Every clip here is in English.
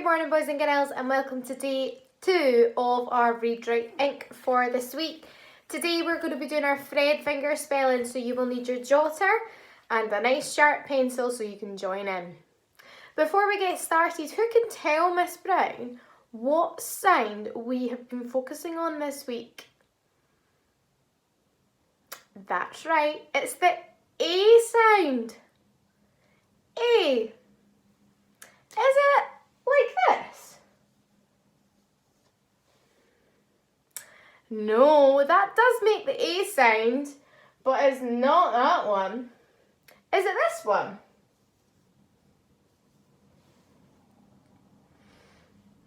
morning, boys and girls, and welcome to day 2 of our Read Write Ink for this week. Today we're going to be doing our thread finger spelling, so you will need your jotter and a nice sharp pencil so you can join in. Before we get started, who can tell Miss Brown what sound we have been focusing on this week? That's right, it's the A sound. A. Is it like this? No, that does make the A sound, but it's not that one. Is it this one?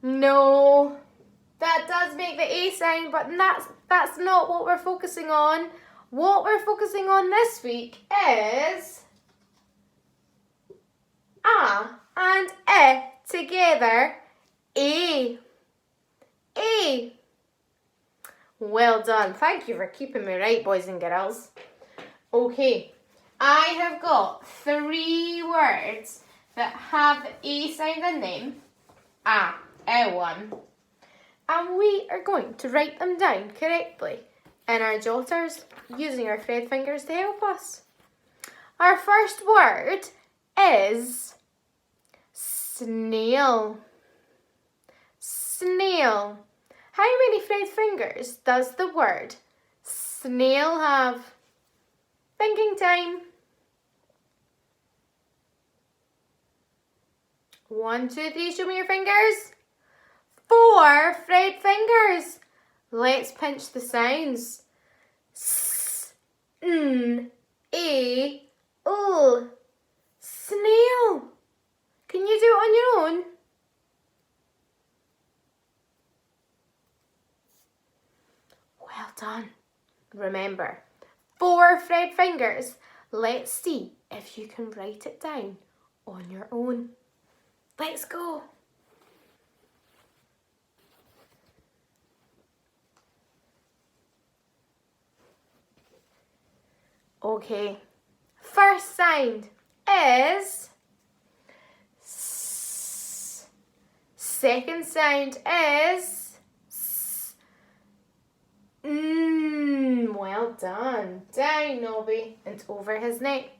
No, that does make the A sound, but that's not what we're focusing on. What we're focusing on this week is A and E together. A. A. Well done. Thank you for keeping me right, boys and girls. Okay, I have got 3 words that have the A sound in them. A1. And we are going to write them down correctly in our jotters using our thread fingers to help us. Our first word is snail. Snail. How many thread fingers does the word snail have? Thinking time. 1, 2, 3, show me your fingers. 4 thread fingers. Let's pinch the sounds. S, N, A, L. Snail. Can you do it on your own? Well done. Remember, 4 thread fingers. Let's see if you can write it down on your own. Let's go. Okay, first sound is S. Second sound is S. Well done. Down, Nobby, and over his neck.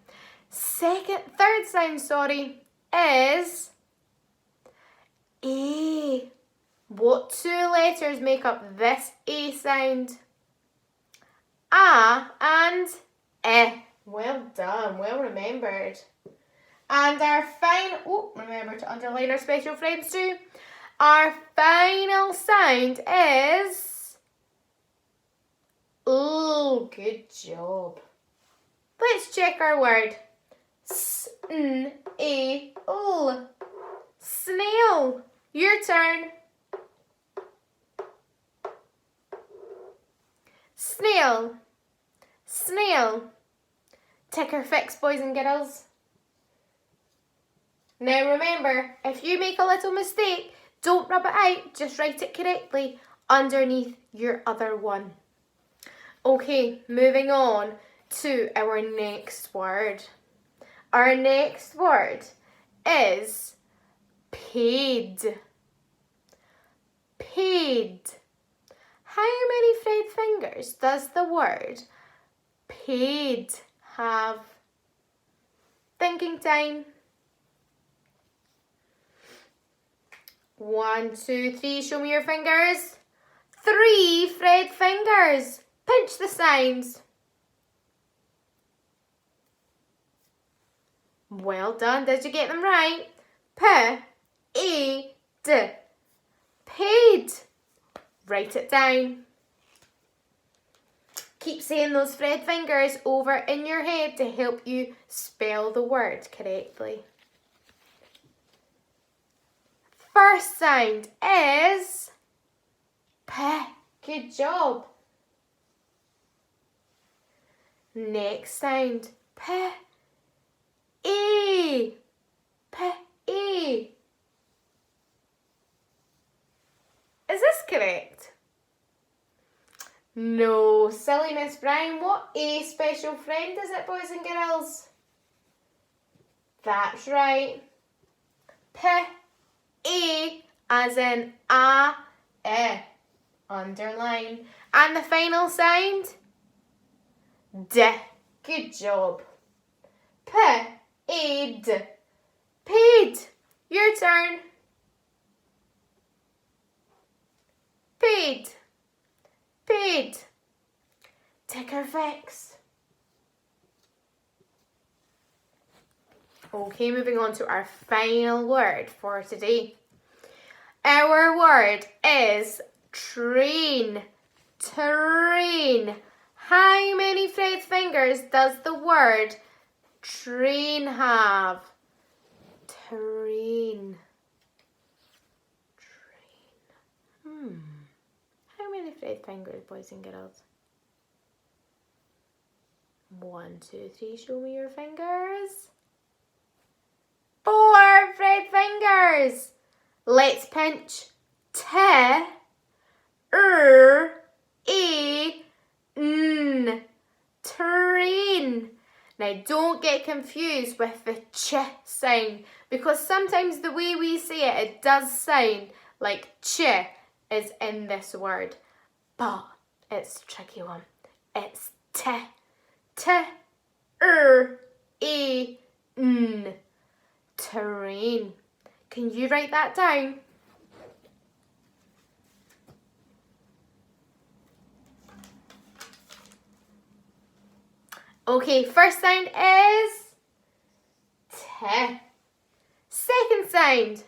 Third sound, is A. What 2 letters make up this A sound? A and E. Well done, well remembered. And our final, remember to underline our special friends too. Our final sound is O. Good job. Let's check our word. S-N-A-L. Snail. Your turn. Snail. Snail. Tick or fix, boys and girls. Now remember, if you make a little mistake, don't rub it out, just write it correctly underneath your other one. Okay, moving on to our next word. Our next word is paid. Paid. How many thread fingers does the word paid have? Thinking time. 1, 2, 3, show me your fingers. 3 thread fingers. Pinch the sounds. Well done. Did you get them right? P-A-D. Paid. Write it down. Keep saying those thread fingers over in your head to help you spell the word correctly. First sound is P. Good job. Next sound, P. A. P. A. Is this correct? No, silly Miss Brown. What A special friend is it, boys and girls? That's right. P-A as in a, underline. And the final sound, d. Good job. Paid. Paid. Your turn. Paid. Paid. Tick or fix. Okay, moving on to our final word for today. Our word is train. Train. How many Fred's fingers does the word train have? Train. Train. How many Fred fingers, boys and girls? 1, 2, 3. Show me your fingers. 4 Fred fingers. Let's pinch. T, E, N. Train. Now don't get confused with the ch sound, because sometimes the way we say it, it does sound like ch is in this word, but it's a tricky one. It's t, E, N. Terrain. Can you write that down? Okay, first sound is T. Second sound,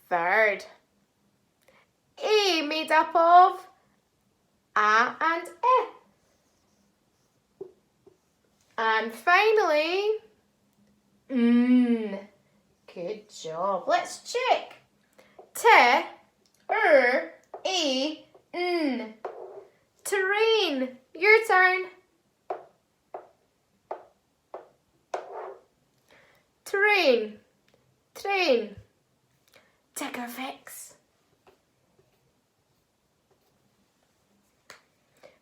Third, A made up of A and E. And finally, N. Good job. Let's check. T, E, N. Terrain. Your turn. Train. Train. Tick or fix.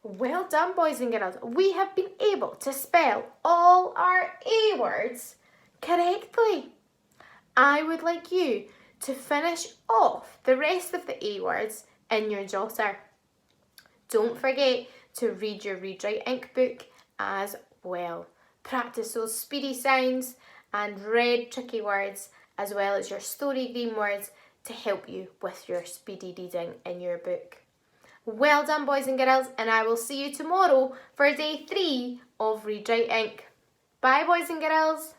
Well done, boys and girls. We have been able to spell all our A words correctly. I would like you to finish off the rest of the A words in your jotter. Don't forget to read your Read Write Ink book as well. Practice those speedy sounds and read tricky words, as well as your story green words, to help you with your speedy reading in your book. Well done, boys and girls, and I will see you tomorrow for day 3 of Read Write Ink. Bye, boys and girls.